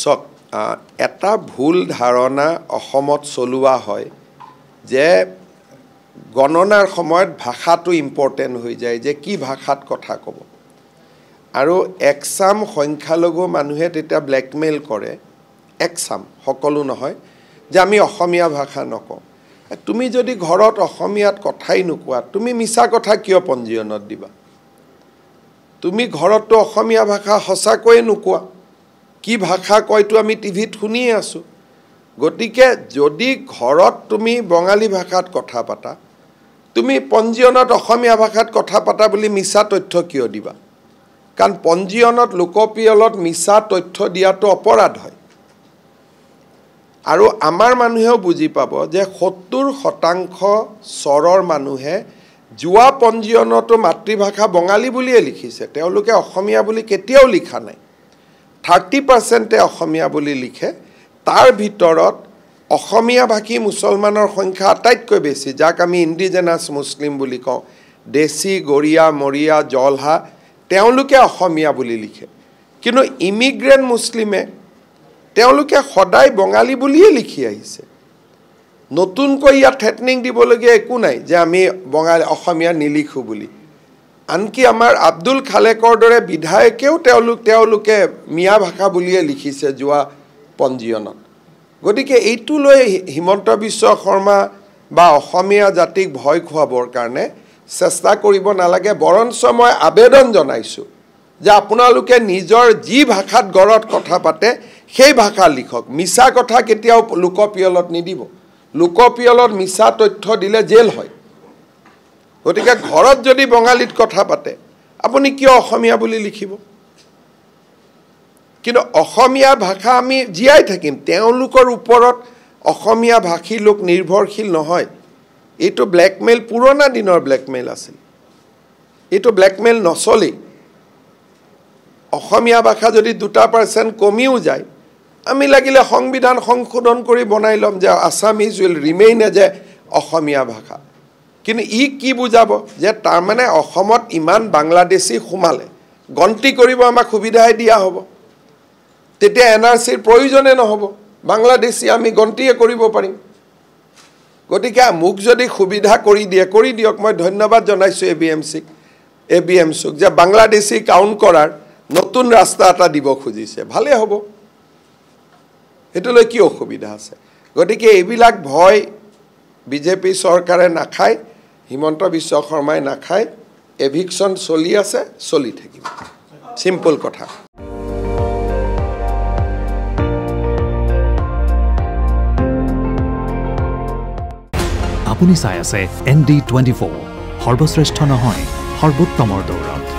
চক এটা ভুল ধাৰণা অসমত চলোৱা হয় যে গণনাৰ সময়ত ভাষাটো ইম্পৰ্টেণ্ট হৈ যায় যে কি ভাষাত কথা ক'ব আৰু একচাম সংখ্যালঘু মানুহে তেতিয়া ব্লেকমেইল কৰে একচাম সকলো নহয় যে আমি অসমীয়া ভাষা নকওঁ তুমি যদি ঘৰত অসমীয়াত কথাই নোকোৱা তুমি মিছা কথা কিয় পঞ্জীয়নত দিবা তুমি ঘৰতটো অসমীয়া ভাষা সঁচাকৈ নোকোৱা কি ভাষা কয়তো আমি টিভিত শুনিয়ে আছো গতিকে যদি ঘৰত তুমি বঙালী ভাষাত কথা পাতা তুমি পঞ্জীয়নত অসমীয়া ভাষাত কথা পাতা বুলি মিছা তথ্য কিয় দিবা কাৰণ পঞ্জীয়নত লোকপিয়লত মিছা তথ্য দিয়াটো অপৰাধ হয় আৰু আমাৰ মানুহেও বুজি পাব যে 70% চৰৰ মানুহে জুৱা পঞ্জীয়নতো মাতৃভাষা বঙালী বুলিয়ে লিখিছে তেওঁলোকে অসমীয়া বুলি কেতিয়াও লিখা নাই 30% অসমীয়া বুলি লিখে তাৰ ভিতৰত অসমীয়া ভাষী মুছলমানৰ সংখ্যা আটাইতকৈ বেছি যাক আমি ইন্ডিজেনাস মুছলিম বুলি কওঁ দেশী গৰিয়া মৰিয়া জলহা তেওঁলোকে অসমীয়া বুলি লিখে কিন্তু ইমিগ্ৰেন্ট মুছলিমে তেওঁলোকে সদায় বঙালী বুলিয়ে লিখি আহিছে নতুনকৈ ইয়াত থ্ৰেটনিং দিবলগীয়া একো নাই যে আমি বঙালী অসমীয়া নিলিখো বুলি আনকি আমাৰ আব্দুল খালেকৰ দৰে বিধায়কেও তেওঁলোকে মিয়া ভাষা বুলিয়ে লিখিছে জুৱা পঞ্জীয়নত গতিকে এইটো লৈ হিমন্ত বিশ্ব শৰ্মা বা অসমীয়া জাতিক ভয় খুৱাবৰ কাৰণে চেষ্টা কৰিব নালাগে বৰঞ্চ মই আবেদন জনাইছো যে আপোনালোকে নিজৰ যি ভাষাত গৰত কথা পাতে সেই ভাষা লিখক মিছা কথা কেতিয়াও লোকপিয়লত নিদিব লোকপিয়লত মিছা তথ্য দিলে জেল হয় গতিকে ঘৰত যদি বঙালীত কথা পাতে আপুনি কিয় অসমীয়া বুলি লিখিব কিন্তু অসমীয়া ভাষা আমি জীয়াই থাকিম তেওঁলোকৰ ওপৰত অসমীয়া ভাষী লোক নিৰ্ভৰশীল নহয় এইটো ব্লেকমেইল পুৰণা দিনৰ ব্লেকমেইল আছিল এইটো ব্লেকমেইল নচলে অসমীয়া ভাষা যদি 2% কমিও যায় আমি লাগিলে সংবিধান সংশোধন কৰি বনাই লম যে Assamese will remain as a Asomiya ভাষা কিন্তু ই কি বুজাব যে তাৰ মানে অসমত ইমান বাংলাদেশী সোমালে গন্তি কৰিব আমাক সুবিধাই দিয়া হ'ব তেতিয়া এনআৰসিৰ প্ৰয়োজনে নহব বাংলাদেশী আমি গন্তিয়ে কৰিব পাৰিম গতিকে মোক যদি সুবিধা কৰি দিয়ক মই ধন্যবাদ জনাইছো এবিএমসিক যে বাংলাদেশী কাউন্ট কৰাৰ নতুন ৰাস্তা এটা দিব খুজিছে ভালে হ'ব এটোলৈ কি অসুবিধা আছে গতিকে এইবিলাক ভয় বিজেপি চৰকাৰে নাখায় হিমন্ত বিশ্ব শৰ্মাই নাখায় এভিকশন চলি আছে চলি থাকিব সিম্পল কথা আপুনি চাই আছে ND24 সৰ্বশ্ৰেষ্ঠ নহয় সৰ্বোত্তমৰ দৌৰত